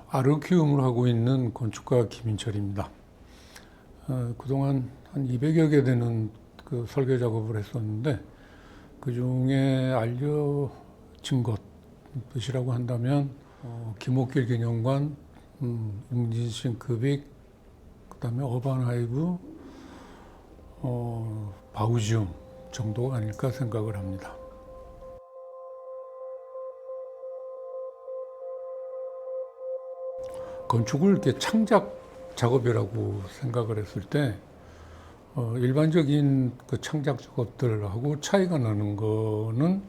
아르 키움을 하고 있는 건축가 김인철입니다. 그동안 한 200여 개 되는 그 설계 작업을 했었는데 그 중에 알려진 것이라고 한다면 김옥길 기념관, 웅진신 급익, 그다음에 어반하이브, 바우지움 정도가 아닐까 생각을 합니다. 건축을 이렇게 창작 작업이라고 생각을 했을 때 일반적인 그 창작 작업들하고 차이가 나는 거는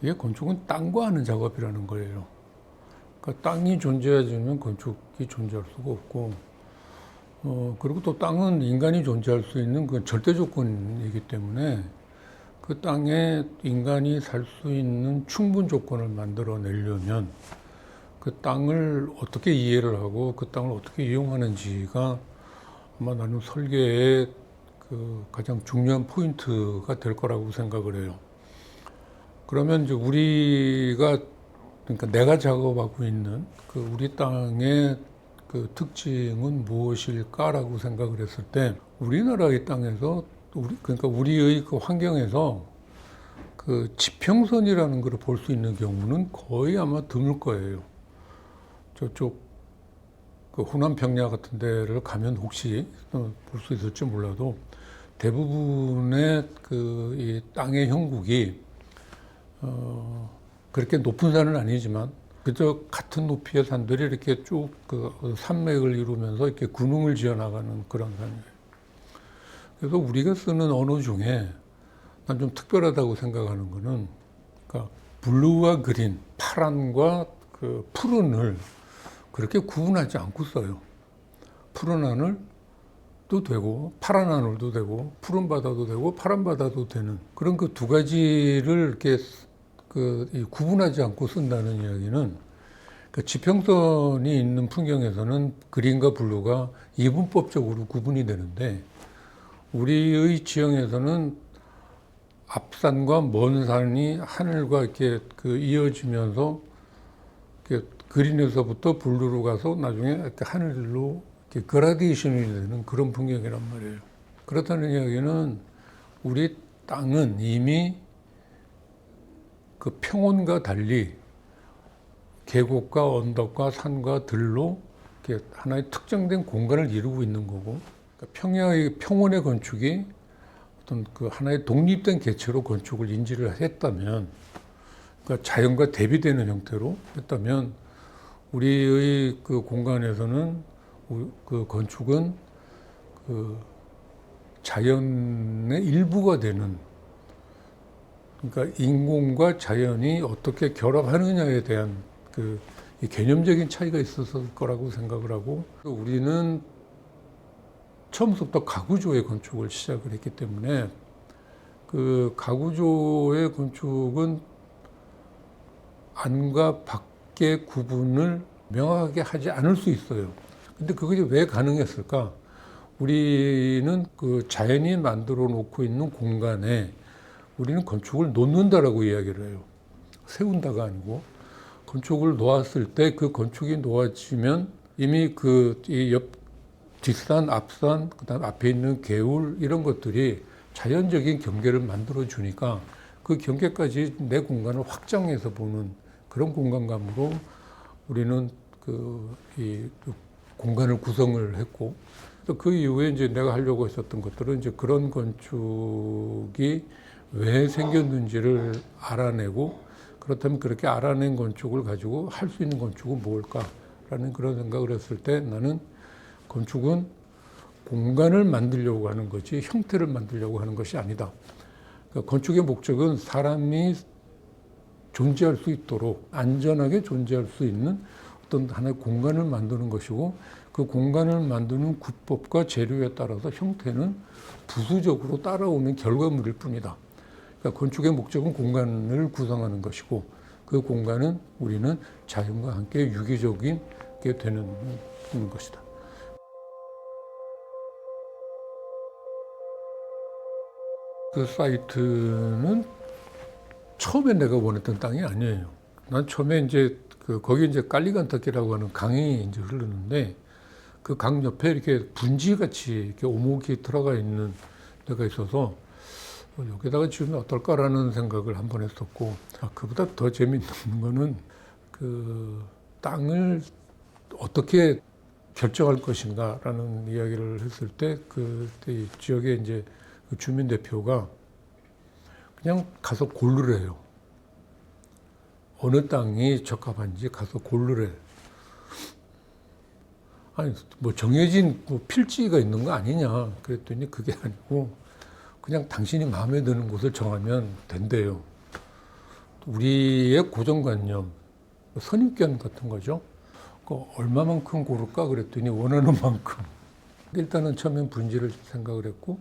이게 건축은 땅과 하는 작업이라는 거예요. 그러니까 땅이 존재하지만 건축이 존재할 수가 없고 그리고 또 땅은 인간이 존재할 수 있는 그 절대 조건이기 때문에 그 땅에 인간이 살 수 있는 충분 조건을 만들어내려면 그 땅을 어떻게 이해를 하고 그 땅을 어떻게 이용하는지가 아마 나는 설계의 그 가장 중요한 포인트가 될 거라고 생각을 해요. 그러면 이제 우리가, 그러니까 내가 작업하고 있는 그 우리 땅의 그 특징은 무엇일까라고 생각을 했을 때 우리나라의 땅에서 그러니까 우리의 그 환경에서 그 지평선이라는 걸 볼 수 있는 경우는 거의 아마 드물 거예요. 저쪽 그 호남 평야 같은 데를 가면 혹시 볼 수 있을지 몰라도 대부분의 그 이 땅의 형국이 그렇게 높은 산은 아니지만 그저 같은 높이의 산들이 이렇게 쭉 그 산맥을 이루면서 이렇게 군웅을 지어 나가는 그런 산이에요. 그래서 우리가 쓰는 언어 중에 난 좀 특별하다고 생각하는 거는 그러니까 블루와 그린, 파란과 그 푸른을 그렇게 구분하지 않고 써요. 푸른 하늘도 되고 파란 하늘도 되고 푸른 바다도 되고 파란 바다도 되는 그런 그 두 가지를 이렇게 그 구분하지 않고 쓴다는 이야기는 그 지평선이 있는 풍경에서는 그린과 블루가 이분법적으로 구분이 되는데 우리의 지형에서는 앞산과 먼 산이 하늘과 이렇게 그 이어지면서 이렇게 그린에서부터 블루로 가서 나중에 이렇게 하늘로 이렇게 그라데이션이 되는 그런 풍경이란 말이에요. 그렇다는 이야기는 우리 땅은 이미 그 평원과 달리 계곡과 언덕과 산과 들로 이렇게 하나의 특정된 공간을 이루고 있는 거고 그러니까 평원의 건축이 어떤 그 하나의 독립된 개체로 건축을 인지를 했다면 그러니까 자연과 대비되는 형태로 했다면 우리의 그 공간에서는 그 건축은 그 자연의 일부가 되는 그러니까 인공과 자연이 어떻게 결합하느냐에 대한 그 개념적인 차이가 있었을 거라고 생각을 하고 우리는 처음부터 가구조의 건축을 시작을 했기 때문에 그 가구조의 건축은 안과 밖의 구분을 명확하게 하지 않을 수 있어요. 근데 그것이 왜 가능했을까? 우리는 그 자연이 만들어 놓고 있는 공간에 우리는 건축을 놓는다라고 이야기를 해요. 세운다가 아니고 건축을 놓았을 때 그 건축이 놓아지면 이미 그 뒷산, 앞산, 그다음 앞에 있는 개울 이런 것들이 자연적인 경계를 만들어 주니까 그 경계까지 내 공간을 확장해서 보는 그런 공간감으로 우리는 이 공간을 구성을 했고 또 그 이후에 이제 내가 하려고 했었던 것들은 이제 그런 건축이 왜 생겼는지를 알아내고 그렇다면 그렇게 알아낸 건축을 가지고 할 수 있는 건축은 뭘까라는 그런 생각을 했을 때 나는 건축은 공간을 만들려고 하는 거지 형태를 만들려고 하는 것이 아니다. 그러니까 건축의 목적은 사람이 존재할 수 있도록 안전하게 존재할 수 있는 어떤 하나의 공간을 만드는 것이고 그 공간을 만드는 구법과 재료에 따라서 형태는 부수적으로 따라오는 결과물일 뿐이다. 그러니까 건축의 목적은 공간을 구성하는 것이고 그 공간은 우리는 자연과 함께 유기적인 게 되는 것이다. 그 사이트는 처음에 내가 원했던 땅이 아니에요. 난 처음에 이제 거기 이제 깔리간타키라고 하는 강이 이제 흐르는데 그 강 옆에 이렇게 분지같이 이렇게 오목이 들어가 있는 데가 있어서 여기다가 지으면 어떨까라는 생각을 한번 했었고, 그보다 더 재밌는 거는 그 땅을 어떻게 결정할 것인가라는 이야기를 했을 때 그때 지역에 이제 그 주민 대표가 그냥 가서 고르래요. 어느 땅이 적합한지 가서 고르래. 아니 뭐 정해진 뭐 필지가 있는 거 아니냐 그랬더니 그게 아니고 그냥 당신이 마음에 드는 곳을 정하면 된대요. 우리의 고정관념, 선입견 같은 거죠. 얼마만큼 고를까 그랬더니 원하는 만큼. 일단은 처음엔 분지를 생각을 했고,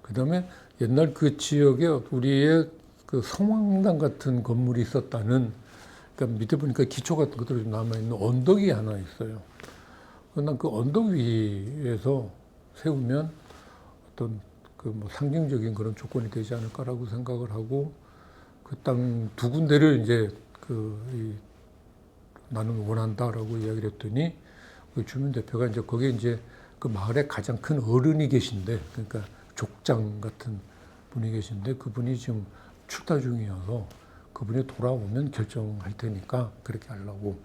그 다음에 옛날 그 지역에 우리의 그 성황당 같은 건물이 있었다는, 그러니까 밑에 보니까 기초 같은 것들이 남아있는 언덕이 하나 있어요. 난 그 언덕 위에서 세우면 어떤 그 뭐 상징적인 그런 조건이 되지 않을까라고 생각을 하고, 그 땅 두 군데를 이제 나는 원한다라고 이야기를 했더니 그 주민 대표가 이제 거기에 이제 그 마을에 가장 큰 어른이 계신데, 그러니까 족장 같은 분이 계신데 그분이 지금 출타 중이어서 그분이 돌아오면 결정할 테니까 그렇게 하려고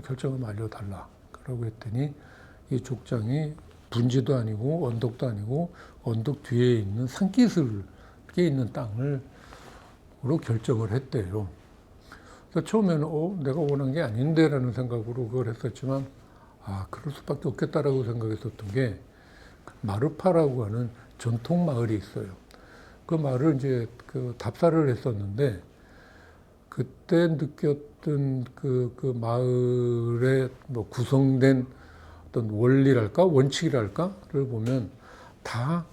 결정을 알려달라라고 했더니 이 족장이 분지도 아니고 언덕도 아니고 언덕 뒤에 있는 산기슭에 있는 땅으로 결정을 했대요. 그래서 처음에는 내가 원한 게 아닌데라는 생각으로 그걸 했었지만 그럴 수밖에 없겠다라고 생각했었던 게 마르파라고 하는 전통 마을이 있어요. 그 마을을 이제 그 답사를 했었는데 그때 느꼈던 그 마을의 뭐 구성된 어떤 원리랄까 원칙이랄까를 보면 다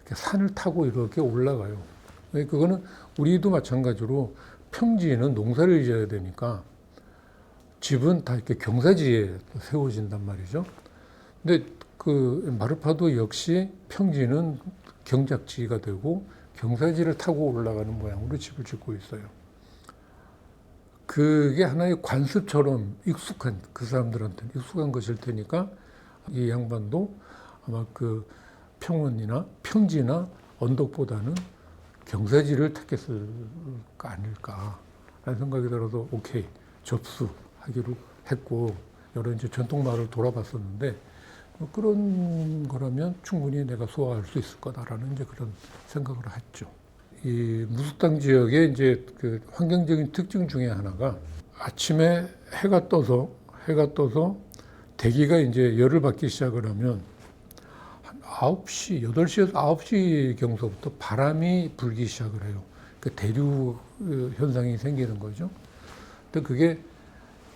이렇게 산을 타고 이렇게 올라가요. 그거는 우리도 마찬가지로 평지에는 농사를 지어야 되니까 집은 다 이렇게 경사지에 세워진단 말이죠. 근데 그 마르파도 역시 평지는 경작지가 되고 경사지를 타고 올라가는 모양으로 집을 짓고 있어요. 그게 하나의 관습처럼 익숙한, 그 사람들한테는 익숙한 것일 테니까 이 양반도 아마 그 평원이나 평지나 언덕보다는 경사지를 택했을까 아닐까라는 생각이 들어서 오케이 접수하기로 했고, 여러 이제 전통 마을을 돌아봤었는데 그런 거라면 충분히 내가 소화할 수 있을 거다라는 이제 그런 생각을 했죠. 이 무속당 지역의 이제 그 환경적인 특징 중에 하나가 아침에 해가 떠서 대기가 이제 열을 받기 시작을 하면 한 9시, 8시에서 9시 경서부터 바람이 불기 시작을 해요. 그 대류 현상이 생기는 거죠. 근데 그게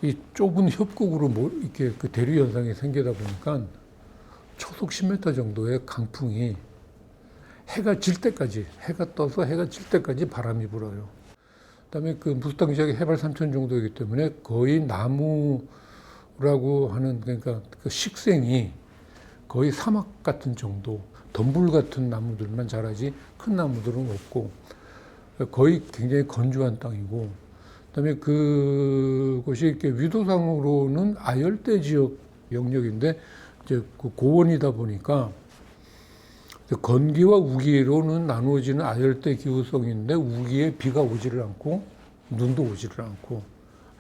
이 좁은 협곡으로 이렇게 그 대류 현상이 생기다 보니까 초속 10m 정도의 강풍이 해가 질 때까지, 해가 떠서 해가 질 때까지 바람이 불어요. 그다음에 그 무속당 지역이 해발 3,000 정도이기 때문에 거의 나무라고 하는, 그러니까 그 식생이 거의 사막 같은 정도, 덤불 같은 나무들만 자라지 큰 나무들은 없고 거의 굉장히 건조한 땅이고, 그다음에 그곳이 이렇게 위도상으로는 아열대 지역 영역인데 이제 그 고원이다 보니까 건기와 우기로는 나누어지는 아열대 기후성인데 우기에 비가 오지를 않고 눈도 오지를 않고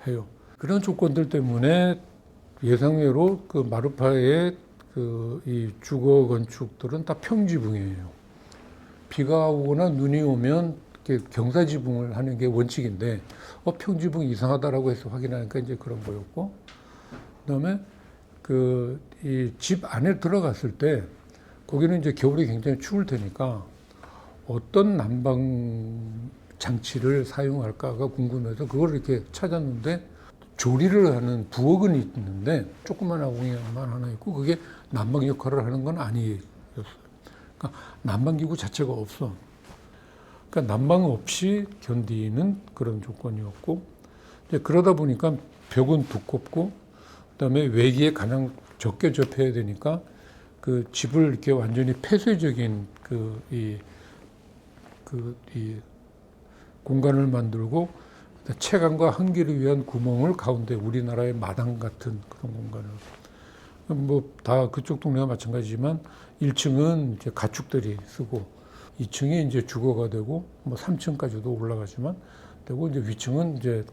해요. 그런 조건들 때문에 예상외로 그 마르파의 그 이 주거 건축들은 다 평지붕이에요. 비가 오거나 눈이 오면 이렇게 경사지붕을 하는 게 원칙인데 평지붕 이상하다라고 해서 확인하니까 이제 그런 거였고, 그다음에 그 이 집 안에 들어갔을 때 거기는 이제 겨울이 굉장히 추울 테니까 어떤 난방 장치를 사용할까가 궁금해서 그걸 이렇게 찾았는데 조리를 하는 부엌은 있는데 조그만 아궁이만 하나 있고 그게 난방 역할을 하는 건 아니었어요. 그러니까 난방기구 자체가 없어. 그러니까 난방 없이 견디는 그런 조건이었고, 이제 그러다 보니까 벽은 두껍고 그다음에 외기에 가장 적게 접해야 되니까 그 집을 이렇게 완전히 폐쇄적인 이 공간을 만들고 채광과 환기를 위한 구멍을 가운데 우리나라의 마당 같은 그런 공간을 뭐 다 그쪽 동네가 마찬가지지만 1층은 이제 가축들이 쓰고 2층이 이제 주거가 되고 뭐 3층까지도 올라가지만 되고 이제 위층은 이제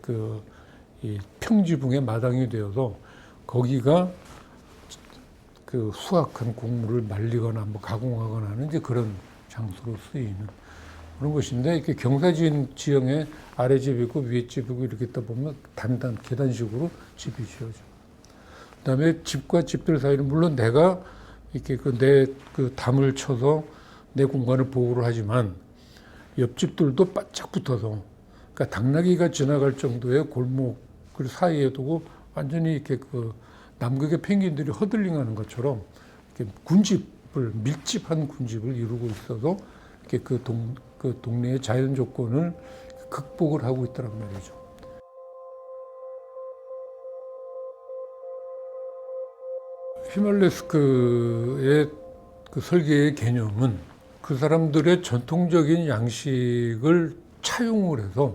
이 평지붕의 마당이 되어서 거기가 그 수확한 곡물을 말리거나 뭐 가공하거나 하는 이제 그런 장소로 쓰이는 그런 것인데 이렇게 경사진 지형에 아래 집이 있고 위에 집이 있고 이렇게 있다 보면 단단 계단식으로 집이 지어져. 그다음에 집과 집들 사이는 물론 내가 이렇게 내 담을 쳐서 내 공간을 보호를 하지만 옆집들도 바짝 붙어서 그러니까 당나귀가 지나갈 정도의 골목을 사이에 두고 완전히 이렇게 남극의 펭귄들이 허들링하는 것처럼 이렇게 군집을 밀집한 군집을 이루고 있어서 이렇게 그 동네의 자연 조건을 극복을 하고 있다는 말이죠. 히말레스크의 그 설계의 개념은 그 사람들의 전통적인 양식을 차용을 해서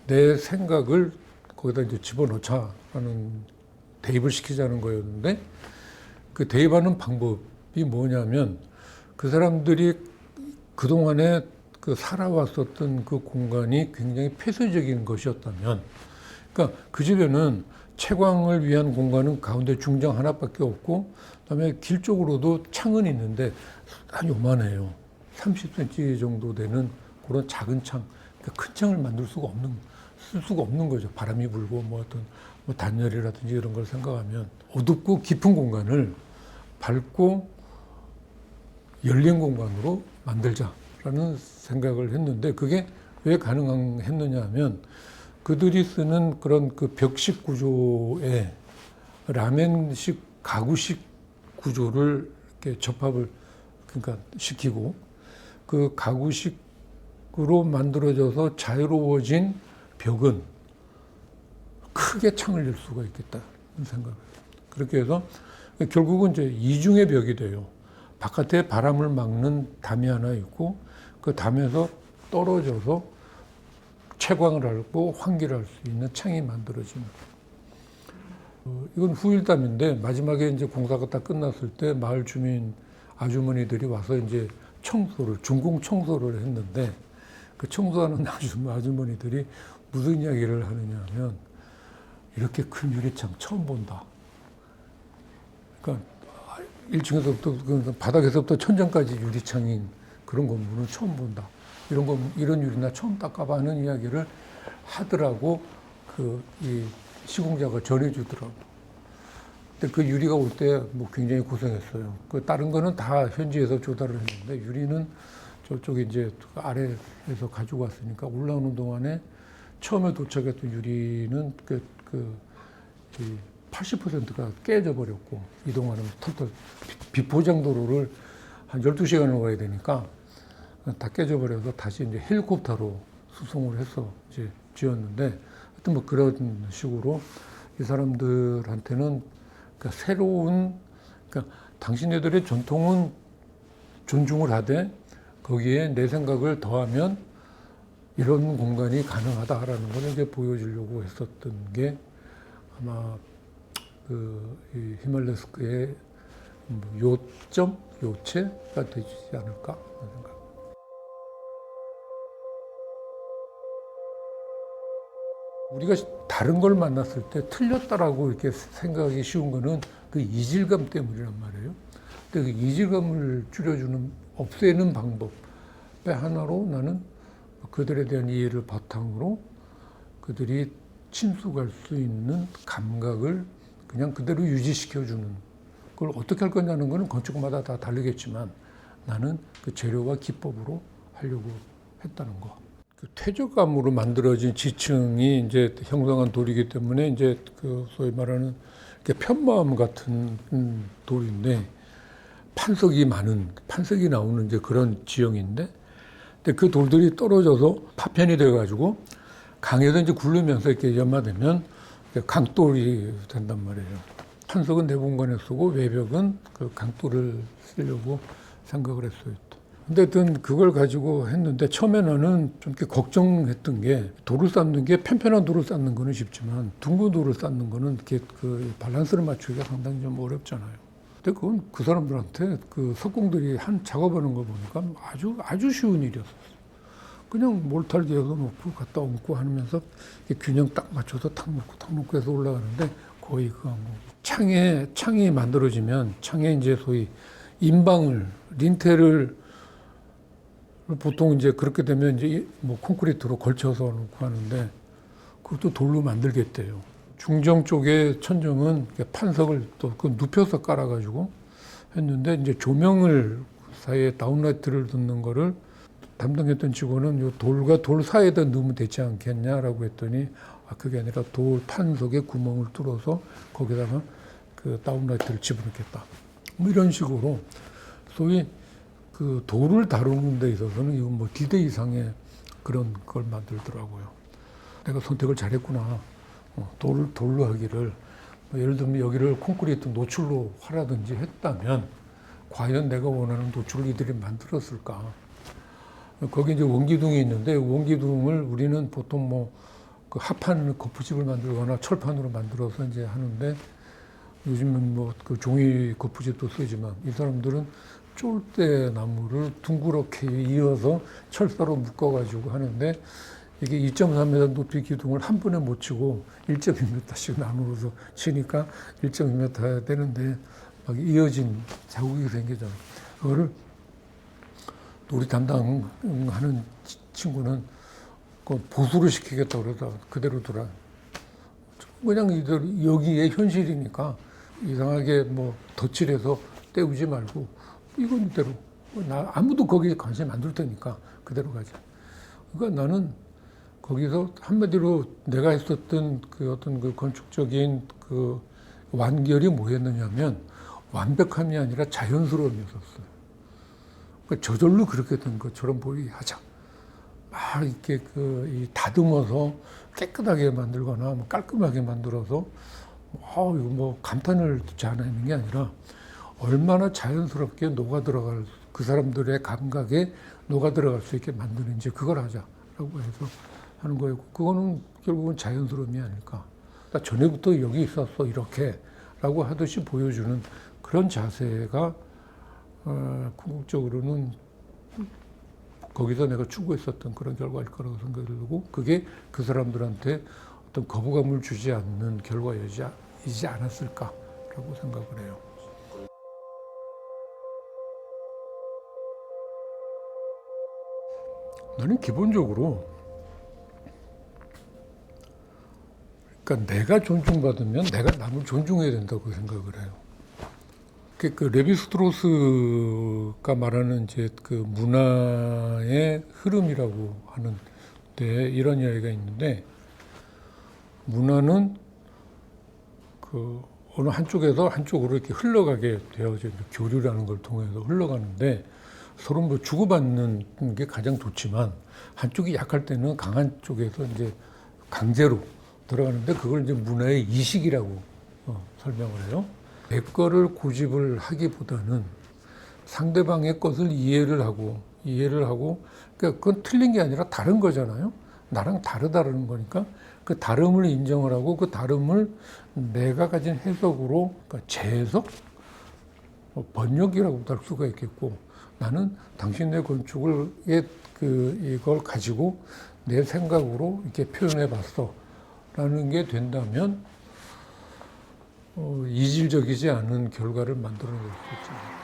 내 생각을 거기다 이제 집어넣자라는 대입을 시키자는 거였는데 그 대입하는 방법이 뭐냐면 그 사람들이 그동안에 살아왔었던 그 공간이 굉장히 폐쇄적인 것이었다면 그러니까 그 집에는 채광을 위한 공간은 가운데 중정 하나밖에 없고 그다음에 길 쪽으로도 창은 있는데 한 요만해요. 30cm 정도 되는 그런 작은 창. 그러니까 큰 창을 쓸 수가 없는 거죠. 바람이 불고 뭐 어떤 뭐 단열이라든지 이런 걸 생각하면 어둡고 깊은 공간을 밝고 열린 공간으로 만들자라는 생각을 했는데 그게 왜 가능했느냐 하면 그들이 쓰는 그런 그 벽식 구조에 라멘식 가구식 구조를 이렇게 접합을 그러니까 시키고 그 가구식으로 만들어져서 자유로워진 벽은 크게 창을 열 수가 있겠다는 생각을 그렇게 해서 결국은 이제 이중의 벽이 돼요. 바깥에 바람을 막는 담이 하나 있고 그 담에서 떨어져서 채광을 하고 환기를 할 수 있는 창이 만들어지는. 이건 후일담인데 마지막에 이제 공사가 다 끝났을 때 마을 주민 아주머니들이 와서 이제 준공 청소를 했는데 그 청소하는 아주머니들이 무슨 이야기를 하느냐 하면 이렇게 큰 유리창 처음 본다. 그러니까 1층에서부터 바닥에서부터 천장까지 유리창인 그런 건물은 처음 본다. 이런 유리 나 처음 닦아봐 하는 이야기를 하더라고 이 시공자가 전해주더라고. 근데 그 유리가 올 때 뭐 굉장히 고생했어요. 다른 거는 다 현지에서 조달을 했는데 유리는 저쪽에 이제 아래에서 가지고 왔으니까 올라오는 동안에 처음에 도착했던 유리는 80%가 깨져 버렸고 이동하는 털털 비포장 도로를 한 12시간을 가야 되니까 다 깨져버려서 다시 이제 헬리콥터로 수송을 해서 이제 지었는데 하여튼 뭐 그런 식으로 이 사람들한테는 그러니까 새로운 그러니까 당신네들의 전통은 존중을 하되 거기에 내 생각을 더하면 이런 공간이 가능하다라는 걸 이제 보여주려고 했었던 게 아마 이 히말레스크의 요체가 되지 않을까 하는 생각. 우리가 다른 걸 만났을 때 틀렸다라고 이렇게 생각하기 쉬운 거는 그 이질감 때문이란 말이에요. 근데 그 이질감을 없애는 방법의 하나로 나는 그들에 대한 이해를 바탕으로 그들이 침수갈 수 있는 감각을 그냥 그대로 유지시켜주는 그걸 어떻게 할 거냐는 거는 건축마다 다 다르겠지만 나는 그 재료와 기법으로 하려고 했다는 거. 그 퇴적암으로 만들어진 지층이 이제 형성한 돌이기 때문에 이제 소위 말하는 편마음 같은 돌인데 판석이 나오는 이제 그런 지형인데, 근데 그 돌들이 떨어져서 파편이 돼가지고 강에서 이제 굴르면서 이렇게 연마되면 강돌이 된단 말이에요. 판석은 내 공간에 쓰고 외벽은 그 강돌을 쓰려고 생각을 했어요. 근데 하여튼 그걸 가지고 했는데 처음에 나는 좀 이렇게 걱정했던 게 돌을 쌓는 게 편편한 돌을 쌓는 거는 쉽지만 둥근 돌을 쌓는 거는 이렇게 그 밸런스를 맞추기가 상당히 좀 어렵잖아요. 근데 그건 그 사람들한테 그 석공들이 한 작업하는 거 보니까 아주 쉬운 일이었어요. 그냥 몰탈 지어서 놓고 갖다 얹고 하면서 균형 딱 맞춰서 탁 놓고 해서 올라가는데 거의 그거 한 거고. 창이 만들어지면 창에 이제 소위 인방을 린테를 보통 이제 그렇게 되면 이제 뭐 콘크리트로 걸쳐서 놓고 하는데 그것도 돌로 만들겠대요. 중정 쪽에 천정은 판석을 또 그 눕혀서 깔아가지고 했는데 이제 조명을 사이에 다운라이트를 듣는 거를 담당했던 직원은 요 돌과 돌 사이에다 넣으면 되지 않겠냐라고 했더니 그게 아니라 돌 판석에 구멍을 뚫어서 거기다가 그 다운라이트를 집어넣겠다. 뭐 이런 식으로 소위 그 돌을 다루는 데 있어서는 이건 뭐 D-Day 이상의 그런 걸 만들더라고요. 내가 선택을 잘했구나. 돌로 하기를 뭐 예를 들면 여기를 콘크리트 노출로 하라든지 했다면 과연 내가 원하는 노출을 이들이 만들었을까? 거기 이제 원기둥이 있는데 원기둥을 우리는 보통 뭐 그 합판 거푸집을 만들거나 철판으로 만들어서 이제 하는데 요즘은 뭐 그 종이 거푸집도 쓰지만 이 사람들은 쫄대 나무를 둥그렇게 이어서 철사로 묶어가지고 하는데 이게 2.3m 높이 기둥을 한 번에 못 치고 1.2m씩 나누어서 치니까 1.2m 해야 되는데 막 이어진 자국이 생기잖아요. 그거를 우리 담당하는 친구는 그 보수를 시키겠다고 그러다 그대로 두라. 그냥 이대로 여기에 현실이니까 이상하게 뭐 덧칠해서 때우지 말고 이건 이대로 나 아무도 거기에 관심 안 둘 테니까 그대로 가자. 그러니까 나는 거기서 한마디로 내가 했었던 그 어떤 그 건축적인 그 완결이 뭐였느냐면 완벽함이 아니라 자연스러움이었었어요. 그러니까 저절로 그렇게 된 것처럼 보이게 하자. 막 이렇게 이 다듬어서 깨끗하게 만들거나 뭐 깔끔하게 만들어서 이거 뭐 감탄을 듣지 않아 있는 게 아니라 얼마나 자연스럽게 녹아 들어갈 그 사람들의 감각에 녹아 들어갈 수 있게 만드는지 그걸 하자라고 해서 하는 거였고 그거는 결국은 자연스러움이 아닐까. 그러니까 전에부터 여기 있었어 이렇게라고 하듯이 보여주는 그런 자세가 궁극적으로는 거기서 내가 추구했었던 그런 결과일 거라고 생각이 들고 그게 그 사람들한테 어떤 거부감을 주지 않는 결과이지 않았을까라고 생각을 해요. 나는 기본적으로 그러니까 내가 존중받으면 내가 남을 존중해야 된다고 생각을 해요. 그 레비스트로스가 말하는 이제 그 문화의 흐름이라고 하는데 이런 이야기가 있는데 문화는 그 어느 한쪽에서 한쪽으로 이렇게 흘러가게 되어져 교류라는 걸 통해서 흘러가는데 서로 뭐 주고받는 게 가장 좋지만 한쪽이 약할 때는 강한 쪽에서 이제 강제로 들어가는데 그걸 이제 문화의 이식이라고 설명을 해요. 내 거를 고집을 하기보다는 상대방의 것을 이해를 하고 그러니까 그건 틀린 게 아니라 다른 거잖아요. 나랑 다르다는 거니까 그 다름을 인정을 하고 그 다름을 내가 가진 해석으로 그러니까 재해석, 번역이라고도 할 수가 있겠고 나는 당신의 건축을 이걸 가지고 내 생각으로 이렇게 표현해 봤어라는 게 된다면 이질적이지 않은 결과를 만들어낼 수 있잖아요.